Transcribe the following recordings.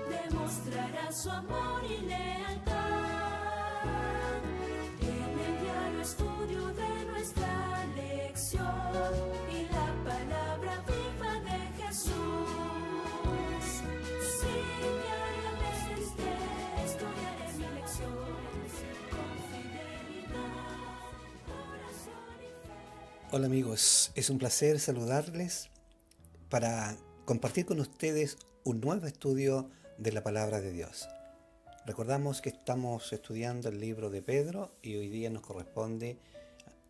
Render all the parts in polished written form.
demostrará su amor y lealtad. En el diario estudio de nuestra lección y la palabra viva de Jesús. Sí, diariamente estudiaré mi lección con fidelidad, oración y fe. Hola amigos, es un placer saludarles para compartir con ustedes un nuevo estudio de la Palabra de Dios. Recordamos que estamos estudiando el libro de Pedro y hoy día nos corresponde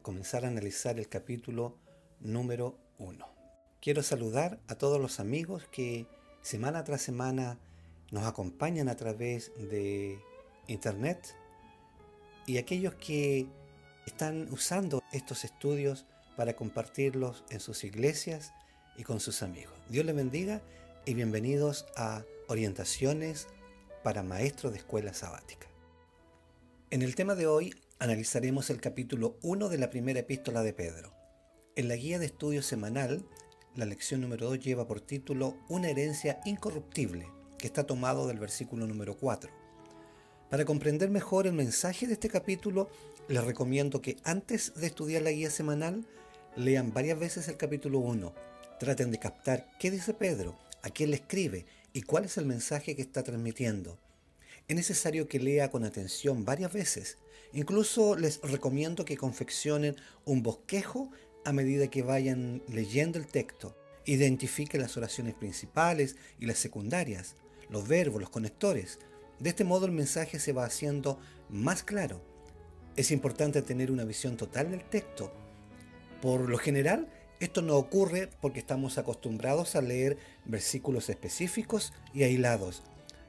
comenzar a analizar el capítulo número 1. Quiero saludar a todos los amigos que semana tras semana nos acompañan a través de internet y aquellos que están usando estos estudios para compartirlos en sus iglesias y con sus amigos. Dios les bendiga y bienvenidos a Orientaciones para Maestros de Escuela Sabática. En el tema de hoy analizaremos el capítulo 1 de la primera epístola de Pedro. En la guía de estudio semanal, la lección número 2 lleva por título Una herencia incorruptible, que está tomado del versículo número 4. Para comprender mejor el mensaje de este capítulo, les recomiendo que antes de estudiar la guía semanal, lean varias veces el capítulo 1. Traten de captar qué dice Pedro, a quién le escribe y cuál es el mensaje que está transmitiendo. Es necesario que lea con atención varias veces. Incluso les recomiendo que confeccionen un bosquejo a medida que vayan leyendo el texto. Identifiquen las oraciones principales y las secundarias, los verbos, los conectores. De este modo el mensaje se va haciendo más claro. Es importante tener una visión total del texto. Por lo general, esto no ocurre porque estamos acostumbrados a leer versículos específicos y aislados,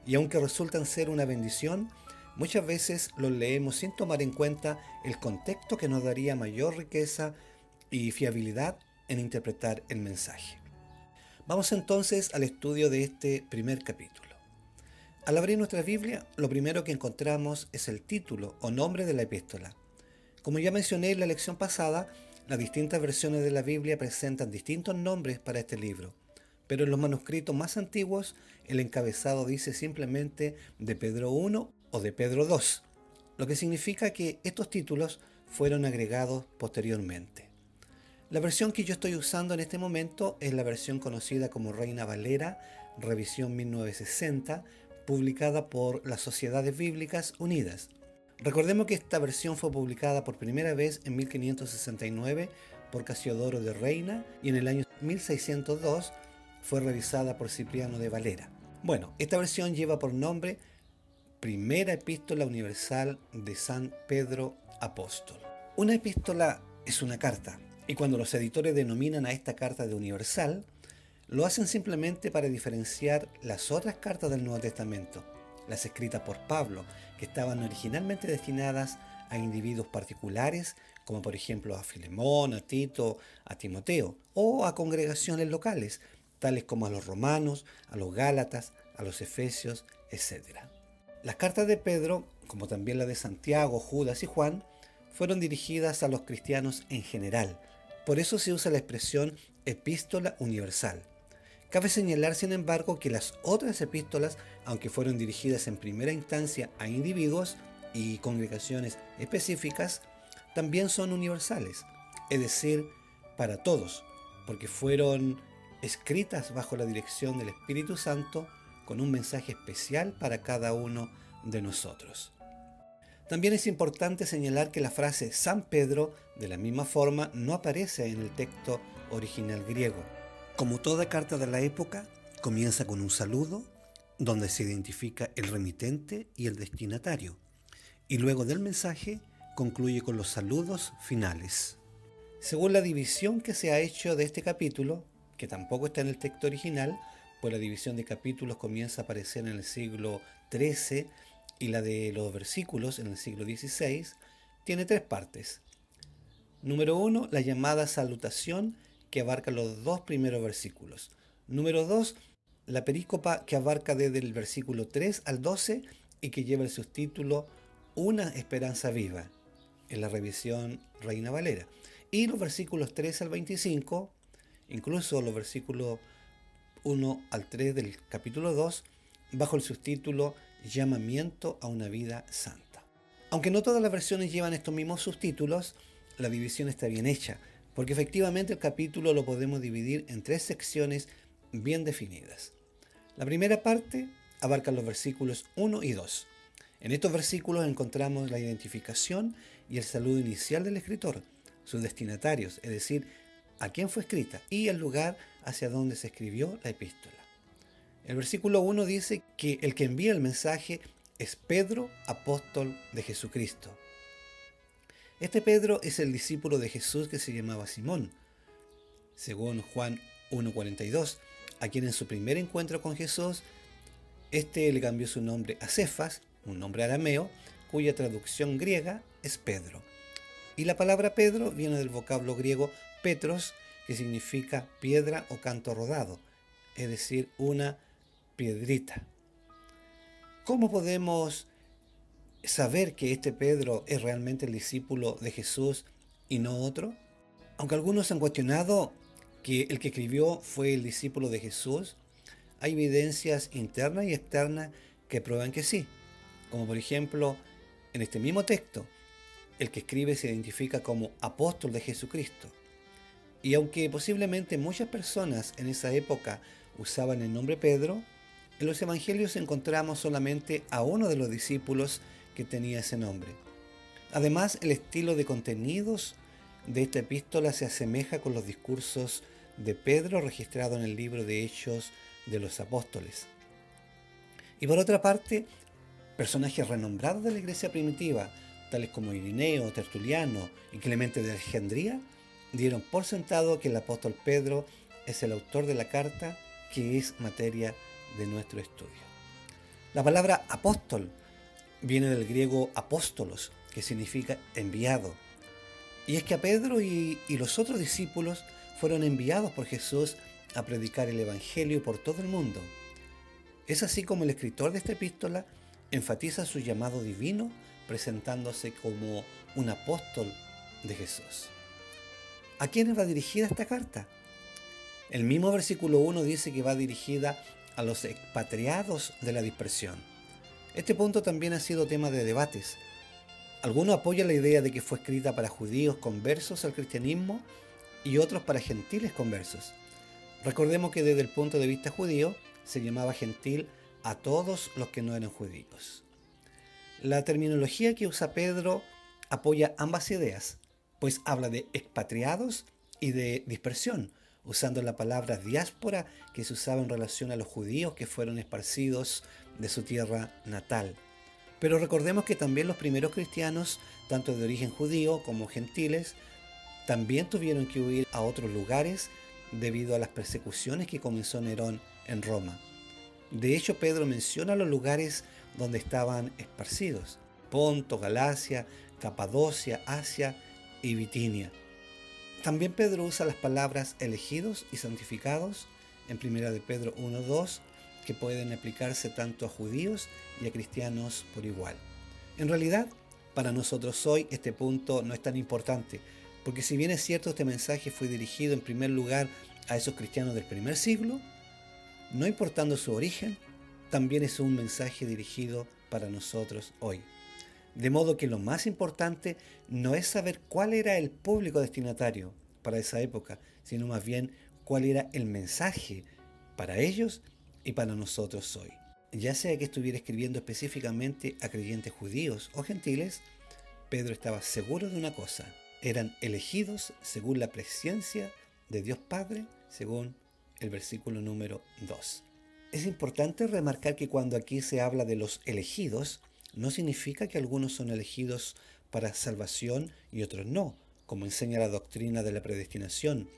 y aunque resultan ser una bendición, muchas veces los leemos sin tomar en cuenta el contexto que nos daría mayor riqueza y fiabilidad en interpretar el mensaje. Vamos entonces al estudio de este primer capítulo. Al abrir nuestra Biblia, lo primero que encontramos es el título o nombre de la epístola. Como ya mencioné en la lección pasada, las distintas versiones de la Biblia presentan distintos nombres para este libro, pero en los manuscritos más antiguos el encabezado dice simplemente de Pedro 1 o de Pedro 2, lo que significa que estos títulos fueron agregados posteriormente. La versión que yo estoy usando en este momento es la versión conocida como Reina Valera, revisión 1960, publicada por las Sociedades Bíblicas Unidas. Recordemos que esta versión fue publicada por primera vez en 1569 por Casiodoro de Reina y en el año 1602 fue revisada por Cipriano de Valera. Bueno, esta versión lleva por nombre Primera Epístola Universal de San Pedro Apóstol. Una epístola es una carta, y cuando los editores denominan a esta carta de universal, lo hacen simplemente para diferenciar las otras cartas del Nuevo Testamento, las escritas por Pablo, que estaban originalmente destinadas a individuos particulares, como por ejemplo a Filemón, a Tito, a Timoteo, o a congregaciones locales, tales como a los romanos, a los gálatas, a los efesios, etc. Las cartas de Pedro, como también las de Santiago, Judas y Juan, fueron dirigidas a los cristianos en general. Por eso se usa la expresión epístola universal. Cabe señalar, sin embargo, que las otras epístolas, aunque fueron dirigidas en primera instancia a individuos y congregaciones específicas, también son universales, es decir, para todos, porque fueron escritas bajo la dirección del Espíritu Santo con un mensaje especial para cada uno de nosotros. También es importante señalar que la frase San Pedro, de la misma forma, no aparece en el texto original griego. Como toda carta de la época, comienza con un saludo, donde se identifica el remitente y el destinatario, y luego del mensaje concluye con los saludos finales. Según la división que se ha hecho de este capítulo, que tampoco está en el texto original, pues la división de capítulos comienza a aparecer en el siglo XIII y la de los versículos en el siglo XVI, tiene tres partes. Número 1, la llamada salutación, que abarca los dos primeros versículos. Número 2, la perícopa que abarca desde el versículo 3 al 12 y que lleva el subtítulo Una esperanza viva, en la revisión Reina Valera. Y los versículos 3 al 25, incluso los versículos 1 al 3 del capítulo 2, bajo el subtítulo Llamamiento a una vida santa. Aunque no todas las versiones llevan estos mismos subtítulos, la división está bien hecha, porque efectivamente el capítulo lo podemos dividir en 3 secciones bien definidas. La primera parte abarca los versículos 1 y 2. En estos versículos encontramos la identificación y el saludo inicial del escritor, sus destinatarios, es decir, a quién fue escrita y el lugar hacia donde se escribió la epístola. El versículo 1 dice que el que envía el mensaje es Pedro, apóstol de Jesucristo. Este Pedro es el discípulo de Jesús que se llamaba Simón, según Juan 1:42, a quien en su primer encuentro con Jesús, este le cambió su nombre a Cefas, un nombre arameo, cuya traducción griega es Pedro. Y la palabra Pedro viene del vocablo griego Petros, que significa piedra o canto rodado, es decir, una piedrita. ¿Cómo podemos saber que este Pedro es realmente el discípulo de Jesús y no otro? Aunque algunos han cuestionado que el que escribió fue el discípulo de Jesús, hay evidencias internas y externas que prueban que sí. Como por ejemplo, en este mismo texto, el que escribe se identifica como apóstol de Jesucristo. Y aunque posiblemente muchas personas en esa época usaban el nombre Pedro, en los evangelios encontramos solamente a uno de los discípulos que tenía ese nombre. Además, el estilo de contenidos de esta epístola se asemeja con los discursos de Pedro registrados en el libro de Hechos de los Apóstoles. Y por otra parte, personajes renombrados de la iglesia primitiva, tales como Irineo, Tertuliano y Clemente de Alejandría, dieron por sentado que el apóstol Pedro es el autor de la carta que es materia de nuestro estudio. La palabra apóstol viene del griego apóstolos, que significa enviado. Y es que a Pedro y los otros discípulos fueron enviados por Jesús a predicar el evangelio por todo el mundo. Es así como el escritor de esta epístola enfatiza su llamado divino, presentándose como un apóstol de Jesús. ¿A quiénes va dirigida esta carta? El mismo versículo 1 dice que va dirigida a los expatriados de la dispersión. Este punto también ha sido tema de debates. Algunos apoyan la idea de que fue escrita para judíos conversos al cristianismo y otros para gentiles conversos. Recordemos que desde el punto de vista judío se llamaba gentil a todos los que no eran judíos. La terminología que usa Pedro apoya ambas ideas, pues habla de expatriados y de dispersión, usando la palabra diáspora que se usaba en relación a los judíos que fueron esparcidos de su tierra natal. Pero recordemos que también los primeros cristianos, tanto de origen judío como gentiles, también tuvieron que huir a otros lugares debido a las persecuciones que comenzó Nerón en Roma. De hecho, Pedro menciona los lugares donde estaban esparcidos: Ponto, Galacia, Capadocia, Asia y Bitinia. También Pedro usa las palabras elegidos y santificados en 1 de Pedro 1:2, que pueden aplicarse tanto a judíos y a cristianos por igual. En realidad, para nosotros hoy este punto no es tan importante, porque si bien es cierto este mensaje fue dirigido en primer lugar a esos cristianos del primer siglo, no importando su origen, también es un mensaje dirigido para nosotros hoy. De modo que lo más importante no es saber cuál era el público destinatario para esa época, sino más bien cuál era el mensaje para ellos y para nosotros hoy. Ya sea que estuviera escribiendo específicamente a creyentes judíos o gentiles, Pedro estaba seguro de una cosa: eran elegidos según la presciencia de Dios Padre, según el versículo número 2. Es importante remarcar que cuando aquí se habla de los elegidos, no significa que algunos son elegidos para salvación y otros no, como enseña la doctrina de la predestinación.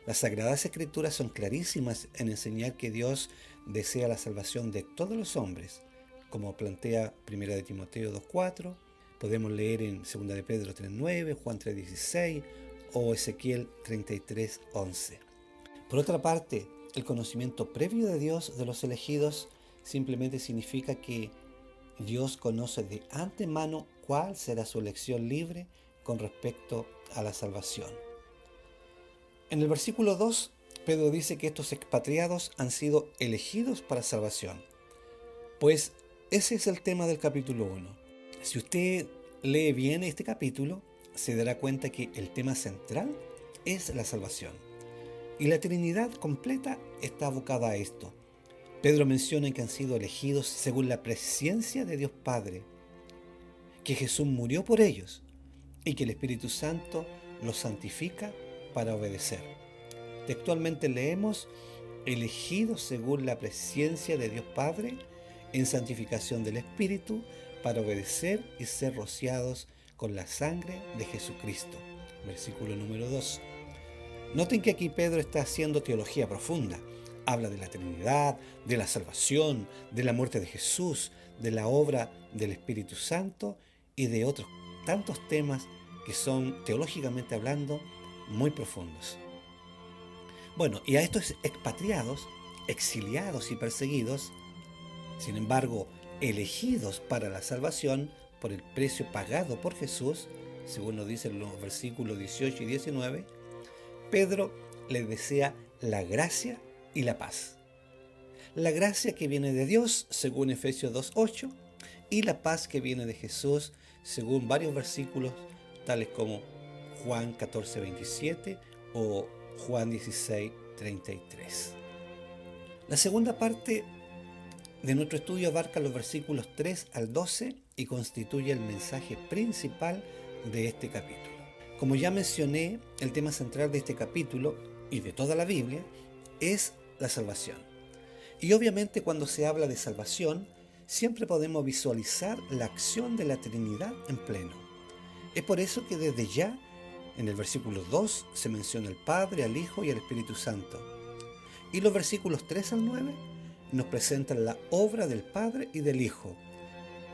Las Sagradas Escrituras son clarísimas en enseñar que Dios desea la salvación de todos los hombres, como plantea 1 de Timoteo 2:4, podemos leer en 2 de Pedro 3:9, Juan 3:16 o Ezequiel 33:11. Por otra parte, el conocimiento previo de Dios de los elegidos simplemente significa que Dios conoce de antemano cuál será su elección libre con respecto a la salvación. En el versículo 2, Pedro dice que estos expatriados han sido elegidos para salvación. Pues ese es el tema del capítulo 1. Si usted lee bien este capítulo, se dará cuenta que el tema central es la salvación. Y la Trinidad completa está abocada a esto. Pedro menciona que han sido elegidos según la presciencia de Dios Padre, que Jesús murió por ellos y que el Espíritu Santo los santifica para obedecer. Textualmente leemos, elegidos según la presciencia de Dios Padre, en santificación del Espíritu, para obedecer y ser rociados con la sangre de Jesucristo. Versículo número 2. Noten que aquí Pedro está haciendo teología profunda. Habla de la Trinidad, de la salvación, de la muerte de Jesús, de la obra del Espíritu Santo y de otros tantos temas que son, teológicamente hablando, muy profundos. Bueno, y a estos expatriados, exiliados y perseguidos, sin embargo, elegidos para la salvación por el precio pagado por Jesús, según nos dicen los versículos 18 y 19, Pedro les desea la gracia y la paz. La gracia que viene de Dios, según Efesios 2:8, y la paz que viene de Jesús, según varios versículos, tales como Juan 14:27 o Juan 16:33. La segunda parte de nuestro estudio abarca los versículos 3 al 12 y constituye el mensaje principal de este capítulo. Como ya mencioné, el tema central de este capítulo y de toda la Biblia es la salvación. Y obviamente cuando se habla de salvación, siempre podemos visualizar la acción de la Trinidad en pleno. Es por eso que desde ya, en el versículo 2, se menciona al Padre, al Hijo y al Espíritu Santo. Y los versículos 3 al 9 nos presentan la obra del Padre y del Hijo.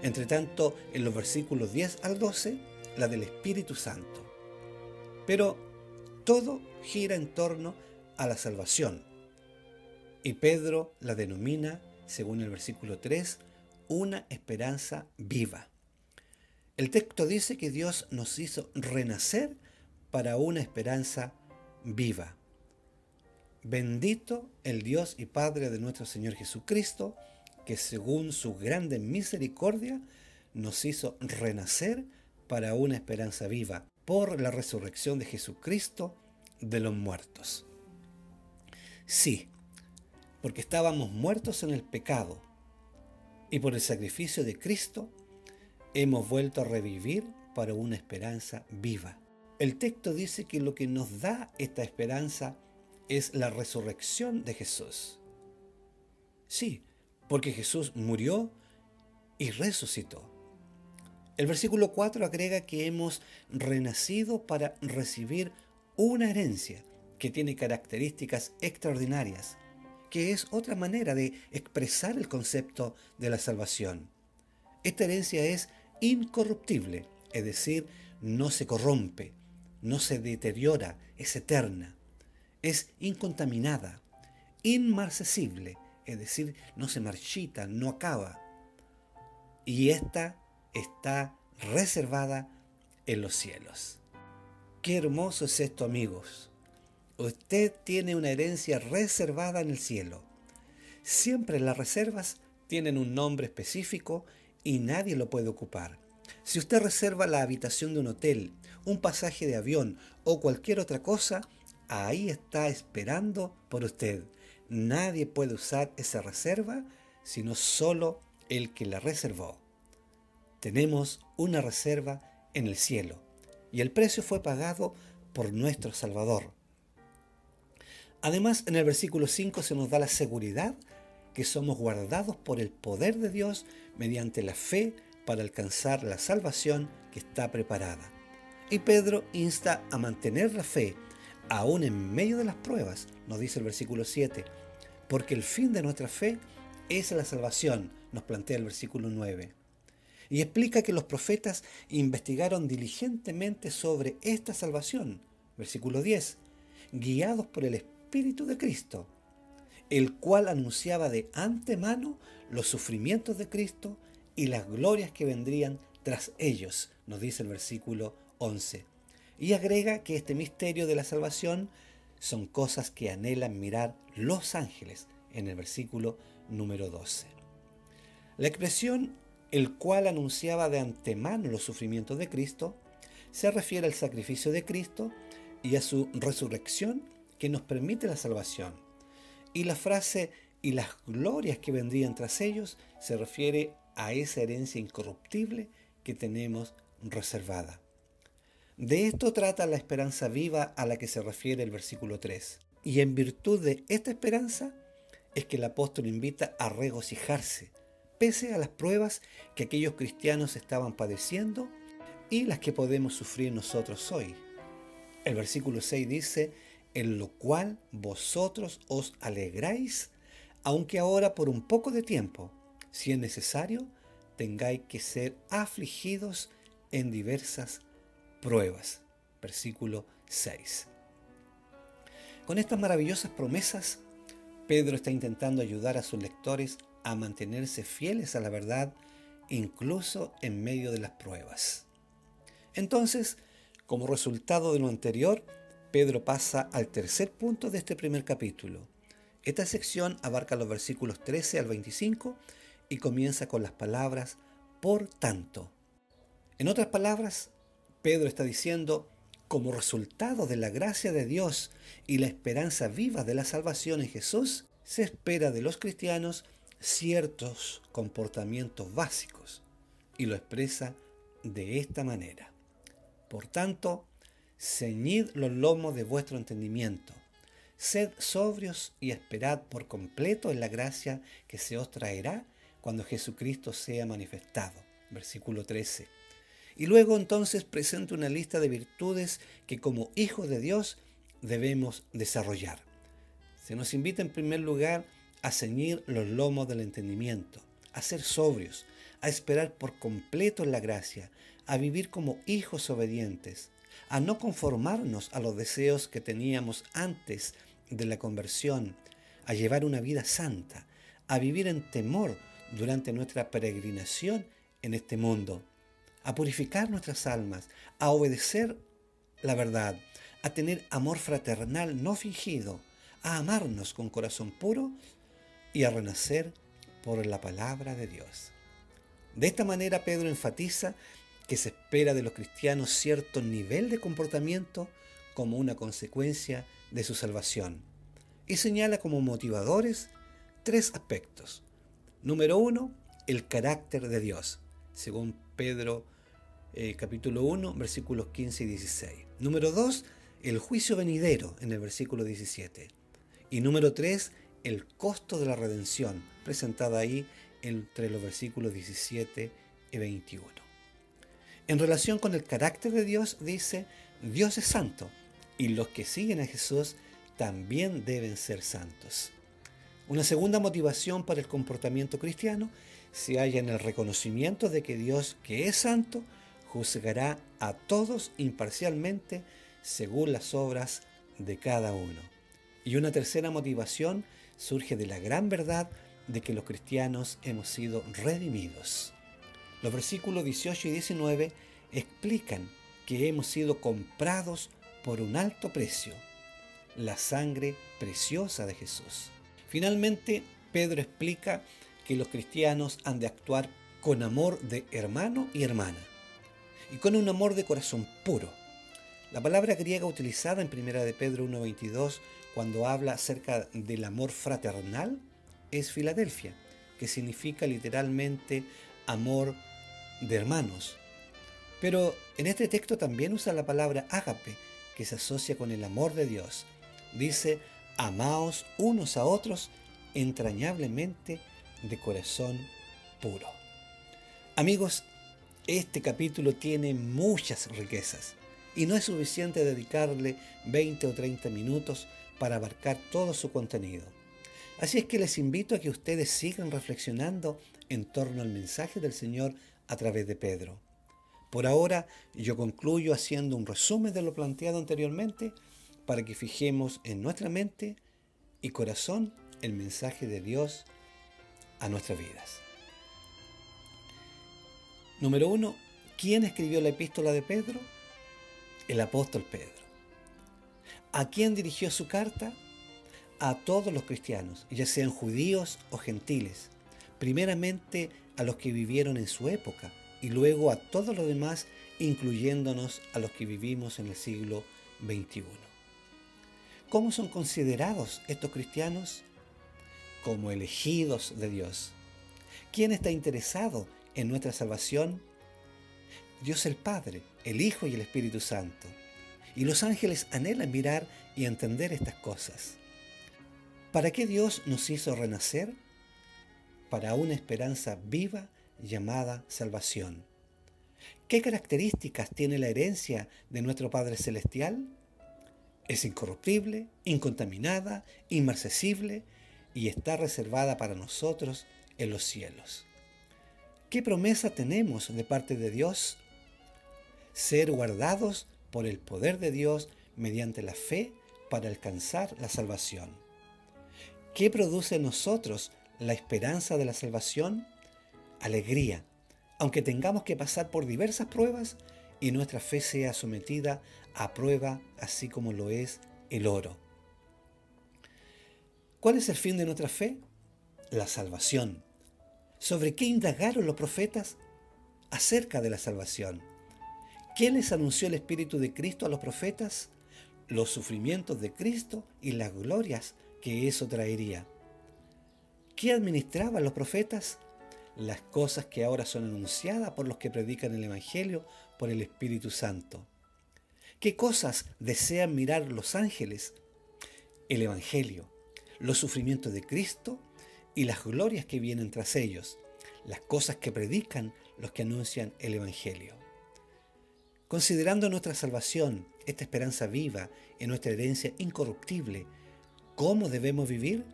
Entre tanto, en los versículos 10 al 12, la del Espíritu Santo. Pero todo gira en torno a la salvación. Y Pedro la denomina, según el versículo 3, una esperanza viva. El texto dice que Dios nos hizo renacer para una esperanza viva. Bendito el Dios y Padre de nuestro Señor Jesucristo, que según su grande misericordia nos hizo renacer para una esperanza viva, por la resurrección de Jesucristo de los muertos. Sí, porque estábamos muertos en el pecado, y por el sacrificio de Cristo hemos vuelto a revivir para una esperanza viva. El texto dice que lo que nos da esta esperanza es la resurrección de Jesús. Sí, porque Jesús murió y resucitó. El versículo 4 agrega que hemos renacido para recibir una herencia que tiene características extraordinarias, que es otra manera de expresar el concepto de la salvación. Esta herencia es incorruptible, es decir, no se corrompe, no se deteriora, es eterna, es incontaminada, inmarcesible, es decir, no se marchita, no acaba. Y esta está reservada en los cielos. Qué hermoso es esto, amigos. Usted tiene una herencia reservada en el cielo. Siempre las reservas tienen un nombre específico y nadie lo puede ocupar. Si usted reserva la habitación de un hotel, un pasaje de avión o cualquier otra cosa, ahí está esperando por usted. Nadie puede usar esa reserva sino solo el que la reservó. Tenemos una reserva en el cielo y el precio fue pagado por nuestro Salvador. Además, en el versículo 5 se nos da la seguridad que somos guardados por el poder de Dios mediante la fe para alcanzar la salvación que está preparada. Y Pedro insta a mantener la fe aún en medio de las pruebas, nos dice el versículo 7, porque el fin de nuestra fe es la salvación, nos plantea el versículo 9. Y explica que los profetas investigaron diligentemente sobre esta salvación, versículo 10, guiados por el Espíritu de Cristo, el cual anunciaba de antemano los sufrimientos de Cristo y las glorias que vendrían tras ellos, nos dice el versículo 11. Y agrega que este misterio de la salvación son cosas que anhelan mirar los ángeles, en el versículo número 12. La expresión el cual anunciaba de antemano los sufrimientos de Cristo se refiere al sacrificio de Cristo y a su resurrección que nos permite la salvación. Y la frase y las glorias que vendrían tras ellos se refiere a esa herencia incorruptible que tenemos reservada. De esto trata la esperanza viva a la que se refiere el versículo 3. Y en virtud de esta esperanza es que el apóstol invita a regocijarse, pese a las pruebas que aquellos cristianos estaban padeciendo y las que podemos sufrir nosotros hoy. El versículo 6 dice, en lo cual vosotros os alegráis, aunque ahora por un poco de tiempo, si es necesario, tengáis que ser afligidos en diversas pruebas. Versículo 6. Con estas maravillosas promesas, Pedro está intentando ayudar a sus lectores a mantenerse fieles a la verdad, incluso en medio de las pruebas. Entonces, como resultado de lo anterior, Pedro pasa al tercer punto de este primer capítulo. Esta sección abarca los versículos 13 al 25 y comienza con las palabras por tanto. En otras palabras, Pedro está diciendo, como resultado de la gracia de Dios y la esperanza viva de la salvación en Jesús, se espera de los cristianos ciertos comportamientos básicos, y lo expresa de esta manera. Por tanto, ceñid los lomos de vuestro entendimiento, sed sobrios y esperad por completo en la gracia que se os traerá cuando Jesucristo sea manifestado. Versículo 13. Y luego entonces presenta una lista de virtudes que como hijos de Dios debemos desarrollar. Se nos invita en primer lugar a ceñir los lomos del entendimiento, a ser sobrios, a esperar por completo en la gracia, a vivir como hijos obedientes, a no conformarnos a los deseos que teníamos antes de la conversión, a llevar una vida santa, a vivir en temor durante nuestra peregrinación en este mundo, a purificar nuestras almas, a obedecer la verdad, a tener amor fraternal no fingido, a amarnos con corazón puro y a renacer por la palabra de Dios. De esta manera Pedro enfatiza que se espera de los cristianos cierto nivel de comportamiento como una consecuencia de su salvación y señala como motivadores tres aspectos. Número 1, el carácter de Dios, según Pedro capítulo 1, versículos 15 y 16. Número 2, el juicio venidero en el versículo 17. Y número 3, el costo de la redención, presentada ahí entre los versículos 17 y 21. En relación con el carácter de Dios, dice, Dios es santo, y los que siguen a Jesús también deben ser santos. Una segunda motivación para el comportamiento cristiano se halla en el reconocimiento de que Dios, que es santo, juzgará a todos imparcialmente según las obras de cada uno. Y una tercera motivación surge de la gran verdad de que los cristianos hemos sido redimidos. Los versículos 18 y 19 explican que hemos sido comprados por un alto precio, la sangre preciosa de Jesús. Finalmente, Pedro explica que los cristianos han de actuar con amor de hermano y hermana, y con un amor de corazón puro. La palabra griega utilizada en 1 de Pedro 1:22 cuando habla acerca del amor fraternal es Filadelfia, que significa literalmente amor de hermanos. Pero en este texto también usa la palabra ágape, que se asocia con el amor de Dios. Dice, amaos unos a otros entrañablemente de corazón puro. Amigos, este capítulo tiene muchas riquezas y no es suficiente dedicarle 20 o 30 minutos para abarcar todo su contenido. Así es que les invito a que ustedes sigan reflexionando en torno al mensaje del Señor a través de Pedro. Por ahora, yo concluyo haciendo un resumen de lo planteado anteriormente para que fijemos en nuestra mente y corazón el mensaje de Dios a nuestras vidas. Número 1. ¿Quién escribió la epístola de Pedro? El apóstol Pedro. ¿A quién dirigió su carta? A todos los cristianos, ya sean judíos o gentiles, primeramente a los que vivieron en su época y luego a todos los demás, incluyéndonos a los que vivimos en el siglo XXI. ¿Cómo son considerados estos cristianos? Como elegidos de Dios. ¿Quién está interesado en nuestra salvación? Dios el Padre, el Hijo y el Espíritu Santo. Y los ángeles anhelan mirar y entender estas cosas. ¿Para qué Dios nos hizo renacer? Para una esperanza viva llamada salvación. ¿Qué características tiene la herencia de nuestro Padre Celestial? Es incorruptible, incontaminada, inmarcesible y está reservada para nosotros en los cielos. ¿Qué promesa tenemos de parte de Dios? Ser guardados por el poder de Dios mediante la fe para alcanzar la salvación. ¿Qué produce en nosotros la esperanza de la salvación? Alegría, aunque tengamos que pasar por diversas pruebas y nuestra fe sea sometida a prueba, así como lo es el oro. ¿Cuál es el fin de nuestra fe? La salvación. ¿Sobre qué indagaron los profetas? Acerca de la salvación. ¿Qué les anunció el Espíritu de Cristo a los profetas? Los sufrimientos de Cristo y las glorias que eso traería. ¿Qué administraban los profetas? Las cosas que ahora son anunciadas por los que predican el Evangelio por el Espíritu Santo. ¿Qué cosas desean mirar los ángeles? El Evangelio, los sufrimientos de Cristo y las glorias que vienen tras ellos, las cosas que predican los que anuncian el Evangelio. Considerando nuestra salvación, esta esperanza viva en nuestra herencia incorruptible, ¿cómo debemos vivir?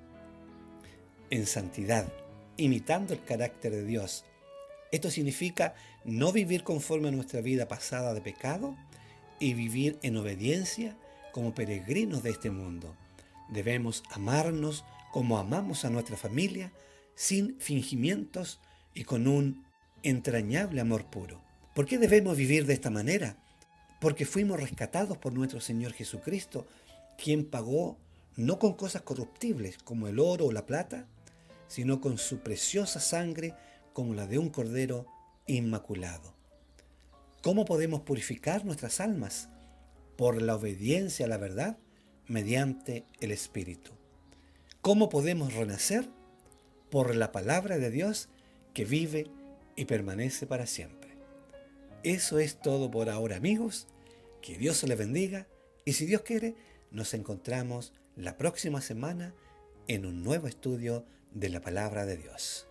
En santidad, imitando el carácter de Dios. Esto significa no vivir conforme a nuestra vida pasada de pecado y vivir en obediencia como peregrinos de este mundo. Debemos amarnos como amamos a nuestra familia, sin fingimientos y con un entrañable amor puro. ¿Por qué debemos vivir de esta manera? Porque fuimos rescatados por nuestro Señor Jesucristo, quien pagó no con cosas corruptibles como el oro o la plata, sino con su preciosa sangre como la de un cordero inmaculado. ¿Cómo podemos purificar nuestras almas? Por la obediencia a la verdad mediante el Espíritu. ¿Cómo podemos renacer? Por la palabra de Dios que vive y permanece para siempre. Eso es todo por ahora, amigos. Que Dios se les bendiga y si Dios quiere, nos encontramos la próxima semana en un nuevo estudio de la palabra de Dios.